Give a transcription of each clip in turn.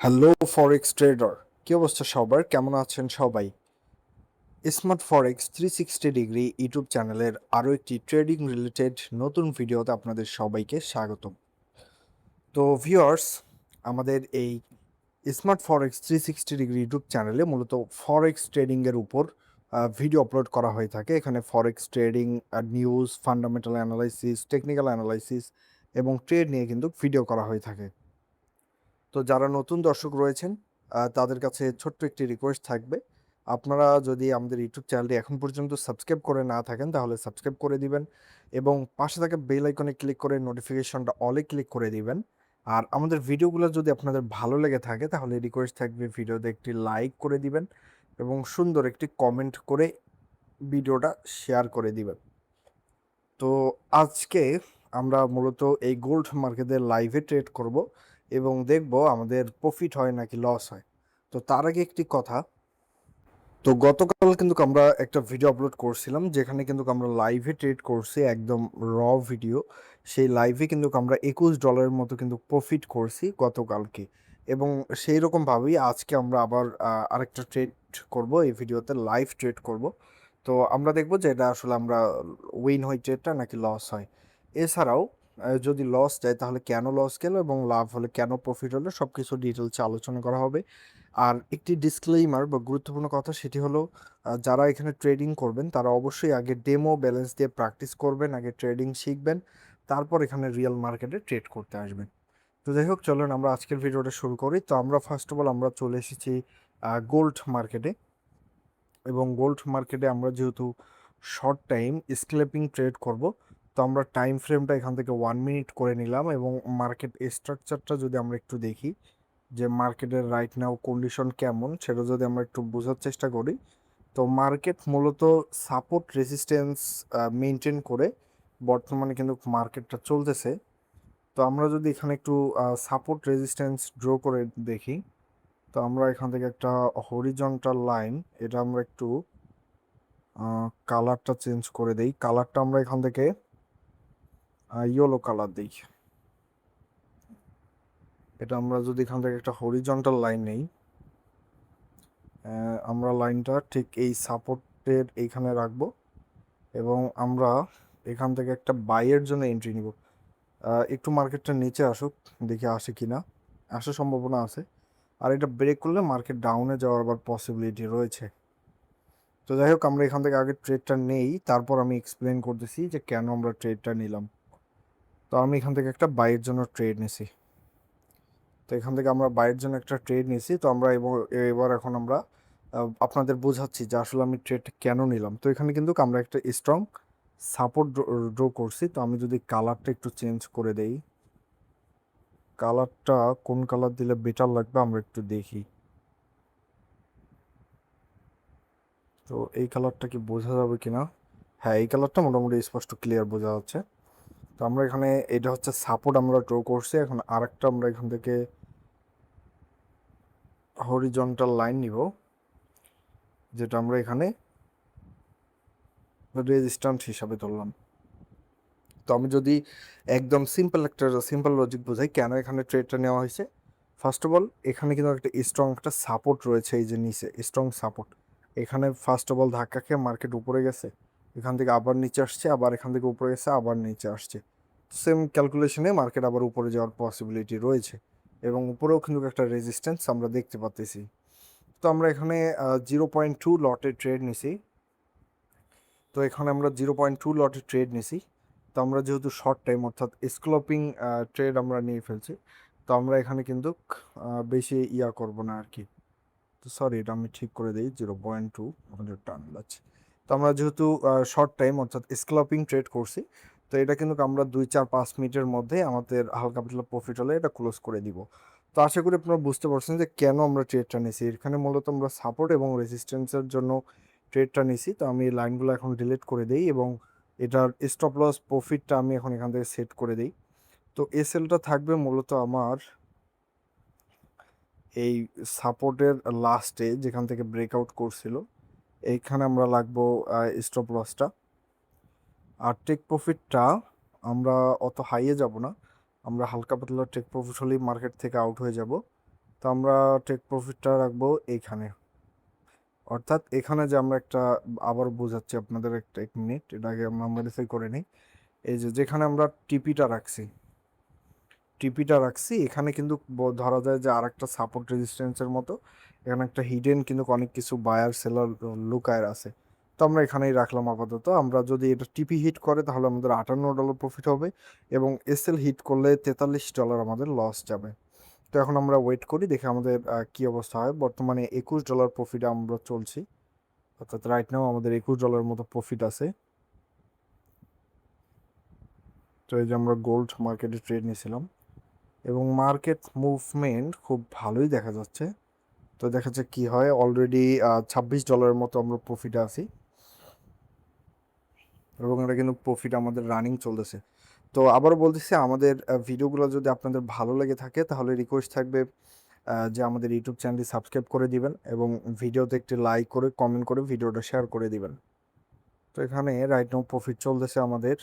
Hello ফরেক্স tedder, কি অবস্থা সবার? কেমন আছেন সবাই? স্মার্ট ফরেক্স 360 ডিগ্রি ইউটিউব চ্যানেলের আরও একটি ট্রেডিং রিলেটেড নতুন ভিডিওতে আপনাদের সবাইকে স্বাগতম। তো ভিউয়ার্স, আমাদের এই স্মার্ট ফরেক্স 360 ডিগ্রি ইউটিউব চ্যানেলে মূলত ফরেক্স ট্রেডিংয়ের উপর ভিডিও আপলোড করা হয়ে থাকে। এখানে forex trading news, fundamental analysis, technical analysis এবং ট্রেড নিয়ে কিন্তু ভিডিও করা হয়ে থাকে। তো যারা নতুন দর্শক রয়েছেন তাদের কাছে ছোট্ট একটি রিকোয়েস্ট থাকবে। আপনারা যদি আমাদের ইউটিউব চ্যানেলটি এখন পর্যন্ত সাবস্ক্রাইব করে না থাকেন তাহলে সাবস্ক্রাইব করে দিবেন এবং পাশে থাকা বেল আইকনে ক্লিক করে নোটিফিকেশনটা অলে ক্লিক করে দিবেন। আর আমাদের ভিডিওগুলো যদি আপনাদের ভালো লেগে থাকে তাহলে রিকোয়েস্ট থাকবে ভিডিওতে একটি লাইক করে দিবেন এবং সুন্দর একটি কমেন্ট করে ভিডিওটা শেয়ার করে দিবেন। তো আজকে আমরা মূলত এই গোল্ড মার্কেটে লাইভে ট্রেড করব এবং দেখব আমাদের প্রফিট হয় নাকি লস হয়। তো তার আগে একটি কথা, তো গতকাল কিন্তু আমরা একটা ভিডিও আপলোড করছিলাম যেখানে কিন্তু আমরা লাইভে ট্রেড করছি, একদম র ভিডিও। সেই লাইভে কিন্তু আমরা $21 মতো কিন্তু প্রফিট করছি গতকালকে, এবং সেই রকমভাবেই আজকে আমরা আবার আরেকটা ট্রেড করব। এই ভিডিওতে লাইভ ট্রেড করব। তো আমরা দেখব যে এটা আসলে আমরা উইন হয় ট্রেডটা নাকি লস হয়। এছাড়াও যদি লস যায় তাহলে কেন লস গেল এবং লাভ হলে কেন প্রফিট হলো সব কিছু ডিটেলসে আলোচনা করা হবে। আর একটি ডিসক্লেইমার বা গুরুত্বপূর্ণ কথা, সেটি হলো যারা এখানে ট্রেডিং করবেন তারা অবশ্যই আগে ডেমো ব্যালেন্স দিয়ে প্র্যাকটিস করবেন, আগে ট্রেডিং শিখবেন, তারপর এখানে রিয়েল মার্কেটে ট্রেড করতে আসবেন। তো যাই হোক, চলুন আমরা আজকের ভিডিওটা শুরু করি। তো আমরা ফার্স্ট অফ অল আমরা চলে এসেছি গোল্ড মার্কেটে, এবং গোল্ড মার্কেটে আমরা যেহেতু শর্ট টাইম স্ক্যাল্পিং ট্রেড করব, তো আমরা টাইম ফ্রেমটা এখান থেকে 1 মিনিট করে নিলাম এবং মার্কেট স্ট্রাকচারটা যদি আমরা একটু দেখি যে মার্কেটের রাইট নাও কন্ডিশন কেমন সেটা যদি আমরা একটু বোঝার চেষ্টা করি, তো মার্কেট মূলত সাপোর্ট রেজিস্ট্যান্স মেনটেন করে বর্তমানে কিন্তু মার্কেটটা চলতেছে। তো আমরা যদি এখানে একটু সাপোর্ট রেজিস্ট্যান্স ড্র করে দেখি, তো আমরা এখান থেকে একটা হরিজন্টাল লাইন, এটা আমরা একটু কালারটা চেঞ্জ করে দেই। কালারটা আমরা এখান থেকে ইয়েলো কালার দিই। এটা আমরা যদি এখান থেকে একটা হরিজন্টাল লাইন নেই, আমরা লাইনটা ঠিক এই সাপোর্টের এইখানে রাখবো এবং আমরা এখান থেকে একটা বাইয়ের জন্য এন্ট্রি নিব। একটু মার্কেটটা নিচে আসুক, দেখি আসে কি না, আসার সম্ভাবনা আছে। আর এটা ব্রেক করলে মার্কেট ডাউনে যাওয়ার আবার পসিবিলিটি রয়েছে। তো যাই হোক, আমরা এখান থেকে আগে ট্রেডটা নেই, তারপর আমি এক্সপ্লেন করতেছি যে কেন আমরা ট্রেডটা নিলাম। তো আমি এখান থেকে একটা বাইয়ের জন্য ট্রেড নিছি। তো এখান থেকে আমরা বাইয়ের জন্য একটা ট্রেড নিছি। তো আমরা এবার এখন আমরা আপনাদের বোঝাচ্ছি যে আসলে আমি ট্রেডটা কেন নিলাম। তো এখানে কিন্তু আমরা একটা স্ট্রং সাপোর্ট ড্র করছি। তো আমি যদি কালারটা একটু চেঞ্জ করে দেই, কালারটা কোন কালার দিলে বেটার লাগবে আমরা একটু দেখি। তো এই কালারটা কি বোঝা যাবে কিনা? হ্যাঁ, এই কালারটা মোটামুটি স্পষ্ট ক্লিয়ার বোঝা যাচ্ছে। তো আমরা এখানে, এটা হচ্ছে সাপোর্ট আমরা ড্র করছি। এখন আরেকটা আমরা এখান থেকে হরিজন্টাল লাইন নিব, যেটা আমরা এখানে রেজিস্ট্যান্স হিসাবে ধরলাম। তো আমি যদি একদম সিম্পল লজিক বোঝাই কেন এখানে ট্রেডটা নেওয়া হয়েছে। ফার্স্ট অফ অল, এখানে কিন্তু একটা স্ট্রং একটা সাপোর্ট রয়েছে, এই যে নিচে স্ট্রং সাপোর্ট। এখানে ফার্স্ট অফ অল ধাক্কা খেয়ে মার্কেট উপরে গেছে, এখান থেকে আবার নিচে আসছে, আবার এখান থেকে উপরে গেছে, আবার নিচে আসছে। সেম ক্যালকুলেশনে মার্কেট আবার উপরে যাওয়ার পসিবিলিটি রয়েছে এবং উপরেও কিন্তু একটা রেজিস্ট্যান্স আমরা দেখতে পাচ্ছি। তো আমরা এখানে 0.2 লটে ট্রেড নিছি। তো এখানে আমরা 0.2 লটে ট্রেড নিছি। তো আমরা যেহেতু শর্ট টাইম অর্থাৎ স্ক্যাল্পিং ট্রেড আমরা নিয়ে ফেলছি, তো আমরা এখানে কিন্তু বেশি করব না আর কি। তো সরি, এটা আমি ঠিক করে দিই, 0.2 আমাদের টান লাগছে। তো আমরা যেহেতু শর্ট টাইম অর্থাৎ স্ক্যাল্পিং ট্রেড করছি, তো এটা কিন্তু আমরা 2-4-5 মিনিটের মধ্যে আমাদের হালকা পাতলা প্রফিট হলে এটা ক্লোজ করে দিব। তো আশা করি আপনারা বুঝতে পারছেন যে কেন আমরা ট্রেডটা নিছি। এখানে মূলত আমরা সাপোর্ট এবং রেজিস্ট্যান্সের জন্য ট্রেডটা নিছি। তো আমি এই লাইনগুলো এখন ডিলিট করে দিই এবং এটার স্টপ লস প্রফিটটা আমি এখন এখান থেকে সেট করে দিই। তো এসএলটা থাকবে মূলত আমার এই সাপোর্টের লাস্টে যেখান থেকে ব্রেকআউট করছিল, এইখানে আমরা লাগবো স্টপ লসটা। আর টেক প্রফিটটা আমরা অত হাইয়ে যাব না, আমরা হালকা পাতলা টেক প্রফিট হলেই মার্কেট থেকে আউট হয়ে যাব। তো আমরা টেক প্রফিটটা রাখবো এইখানে, অর্থাৎ এখানে যে আমরা একটা, আবার বোঝাচ্ছি আপনাদের, একটা 1 মিনিট, এটাকে আমরা মডিফাই করে নিই। এই যে যেখানে আমরা টিপিটা রাখছি এখানে কিন্তু ধরা যায় যে আর একটা সাপোর্ট রেজিস্ট্যান্সের মতো এখানে একটা হিডেন কিন্তু অনেক কিছু বায়ার সেলার লুকায় আছে। তো আমরা এখানেই রাখলাম আপাতত। আমরা যদি এটা টিপি হিট করে তাহলে আমাদের $58 প্রফিট হবে, এবং এসএল হিট করলে $43 আমাদের লস যাবে। তো এখন আমরা ওয়েট করি, দেখে আমাদের কি অবস্থা হয়। বর্তমানে $21 প্রফিটে আমরা চলছি, অর্থাৎ রাইট নাও আমাদের $21 মতো প্রফিট আছে। তো এই যে আমরা গোল্ড মার্কেটে ট্রেড নিয়েছিলাম, এবং মার্কেট মুভমেন্ট খুব ভালোই দেখা যাচ্ছে। তো দেখা যাচ্ছে কি হয়, অলরেডি $26 মতো আমরা প্রফিটে আছি, এবং এটা কিন্তু প্রফিট আমাদের রানিং চলতেছে। তো আবারও বলতেছি, আমাদের ভিডিওগুলো যদি আপনাদের ভালো লেগে থাকে তাহলে রিকোয়েস্ট থাকবে যে আমাদের ইউটিউব চ্যানেলটি সাবস্ক্রাইব করে দিবেন, এবং ভিডিওতে একটি লাইক করে কমেন্ট করে ভিডিওটা শেয়ার করে দিবেন। তো এখানে রাইট নাও প্রফিট চলতেছে আমাদের।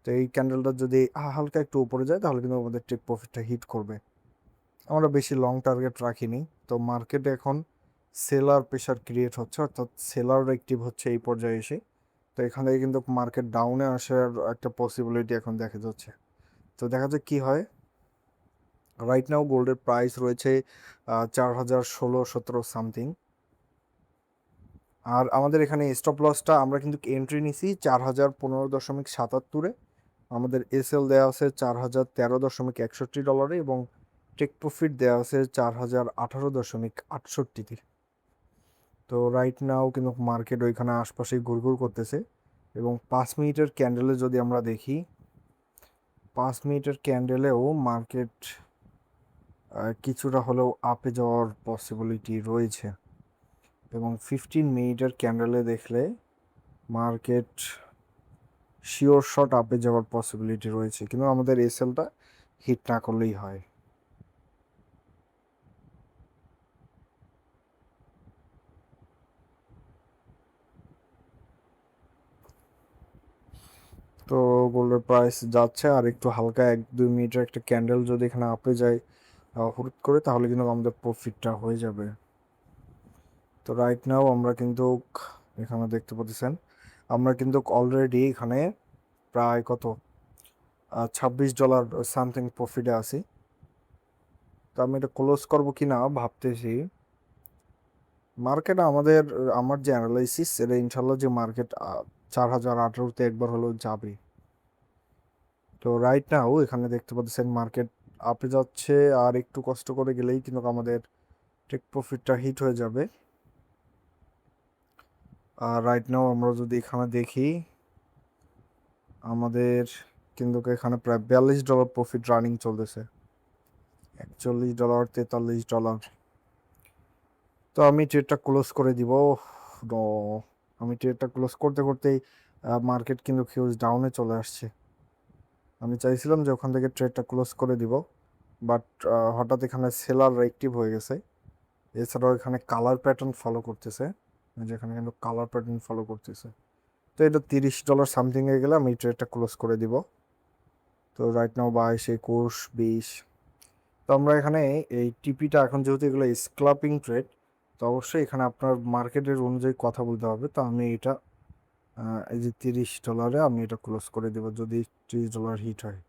তো এই ক্যান্ডেলটা যদি হালকা একটু উপরে যায় তাহলে কিন্তু আমাদের টেক প্রফিটটা হিট করবে। আমরা বেশি লং টার্গেট রাখিনি। তো মার্কেটে এখন সেলার প্রেশার ক্রিয়েট হচ্ছে, অর্থাৎ সেলার অ্যাক্টিভ হচ্ছে এই পর্যায়ে এসে। তো এখান থেকে কিন্তু মার্কেট ডাউনে আসার একটা পসিবিলিটি এখন দেখা যাচ্ছে। তো দেখা যাক কি হয়। রাইট নাও গোল্ডের প্রাইস রয়েছে 4016-17 সামথিং। আর আমাদের এখানে স্টপ লসটা আমরা কিন্তু এন্ট্রি নিছি 4015.77-এ। আমাদের এসএল দেওয়া আছে $4013.61, এবং টেক প্রফিট দেওয়া আছে 4018.68-তে। তো রাইট নাও কিন্তু মার্কেট ওইখানে আশপাশে ঘুরঘুর করতেছে। এবং 5 মিনিটের ক্যান্ডেলে যদি আমরা দেখি, 5 মিনিটের ক্যান্ডেলেও মার্কেট কিছুটা হলেও আপে যাওয়ার পসিবিলিটি রয়েছে, এবং 15 মিনিটের ক্যান্ডেলে দেখলে মার্কেট শিওর শট আপে যাওয়ার পসিবিলিটি রয়েছে, কিন্তু আমাদের এসএলটা হিট না করলেই হয়। তো গোল্ডের প্রাইস যাচ্ছে, আর একটু হালকা 1-2 মিনিটের একটা ক্যান্ডেল যদি এখানে আপে যায় হুট করে, তাহলে কিন্তু আমাদের প্রফিটটা হয়ে যাবে। তো রাইট নাও আমরা কিন্তু এখানে দেখতে পাচ্ছেন, আমরা কিন্তু অলরেডি এখানে প্রায় কত $26 সামথিং প্রফিটে আছি। তো আমি এটা ক্লোজ করবো কিনা ভাবতেছি। মার্কেট আমার যে অ্যানালাইসিস, এটা ইনশাল্লাহ যে মার্কেট 4018-তে একবার হলেও যাবে। তো রাইট নাও এখানে দেখতে পাচ্ছেন মার্কেট আপে যাচ্ছে, আর একটু কষ্ট করে গেলেই কিন্তু আমাদের টেক প্রফিটটা হিট হয়ে যাবে। আর রাইট নাও আমরা যদি এখানে দেখি, আমাদের কিন্তু এখানে প্রায় $42 প্রফিট রানিং চলতেছে, $41, $43। তো আমি ট্রেডটা ক্লোজ করে দিব। আমি ট্রেডটা ক্লোজ করতে করতেই মার্কেট কিন্তু হিউজ ডাউনে চলে আসছে। আমি চাইছিলাম যে ওখান থেকে ট্রেডটা ক্লোজ করে দিব, বাট হঠাৎ এখানে সেলার অ্যাক্টিভ হয়ে গেছে। এছাড়াও এখানে কালার প্যাটার্ন ফলো করতেছে, যেখানে কিন্তু কালার প্যাটার্ন ফলো করতেছে। তো এটা $30 সামথিং হয়ে গেলে আমি ট্রেডটা ক্লোজ করে দিব। তো রাইট নাও 22, 21, 20। তো আমরা এখানে এই টিপিটা এখন যেহেতু এগুলো স্ক্ল্যাপিং ট্রেড, তো অবশ্যই এখানে আপনার মার্কেটের অনুযায়ী কথা বলতে হবে। তো আমি এটা এই যে $30 আমি এটা ক্লোজ করে দেবো যদি $30 হিট হয়,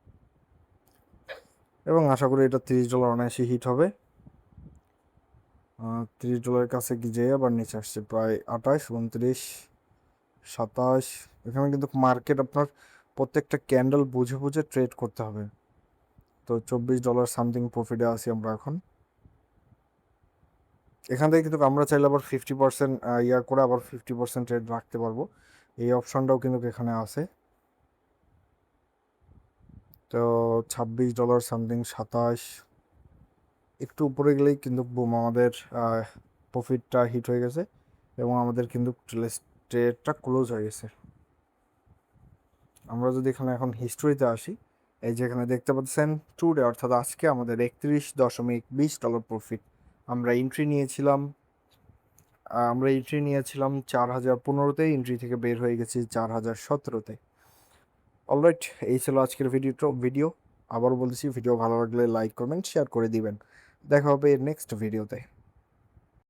এবং আশা করি এটা $30 অনায়াসে হিট হবে। $30 কাছে কি যেয়ে আবার নিচে আসছে প্রায় 28, 29, 27। এখানে কিন্তু মার্কেট আপনার প্রত্যেকটা ক্যান্ডেল বুঝে বুঝে ট্রেড করতে হবে। তো $24 সামথিং প্রফিটে আছি আমরা এখন। এখান থেকে কিন্তু আমরা চাইলে আবার 50% ইয়ার করে আবার 50% ট্রেড রাখতে পারবো, এই অপশনটাও কিন্তু এখানে আছে। তো $26 সামথিং, 27, একটু উপরে গেলেই কিন্তু বুম আমাদের প্রফিটটা হিট হয়ে গেছে, এবং আমাদের কিন্তু ট্রেডটা ক্লোজ হয়ে গেছে। আমরা যদি এখানে এখন হিস্ট্রিতে আসি, এই যে এখানে দেখতে পাচ্ছেন টুডে, অর্থাৎ আজকে আমাদের $31.20 প্রফিট। আমরা এন্ট্রি নিয়েছিলাম 4015-তে, এন্ট্রি থেকে বের হয়ে গেছি 4017-তে। অলরাইট, এই ছিল আজকের ভিডিও। আবারও বলতেছি, ভিডিও ভালো লাগলে লাইক কমেন্ট শেয়ার করে দিবেন। দেখা হবে নেক্সট ভিডিওতে।